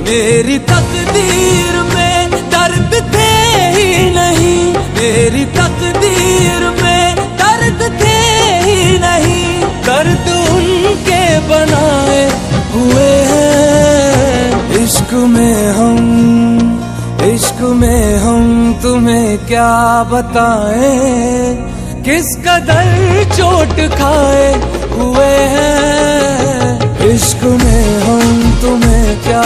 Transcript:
मेरी तकदीर में दर्द थे ही नहीं, मेरी तकदीर में दर्द थे ही नहीं। दर्द उनके बनाए हुए हैं इश्क में हम तुम्हें क्या बताएं, किस कदर चोट खाए हुए हैं इश्क में हम तुम्हें क्या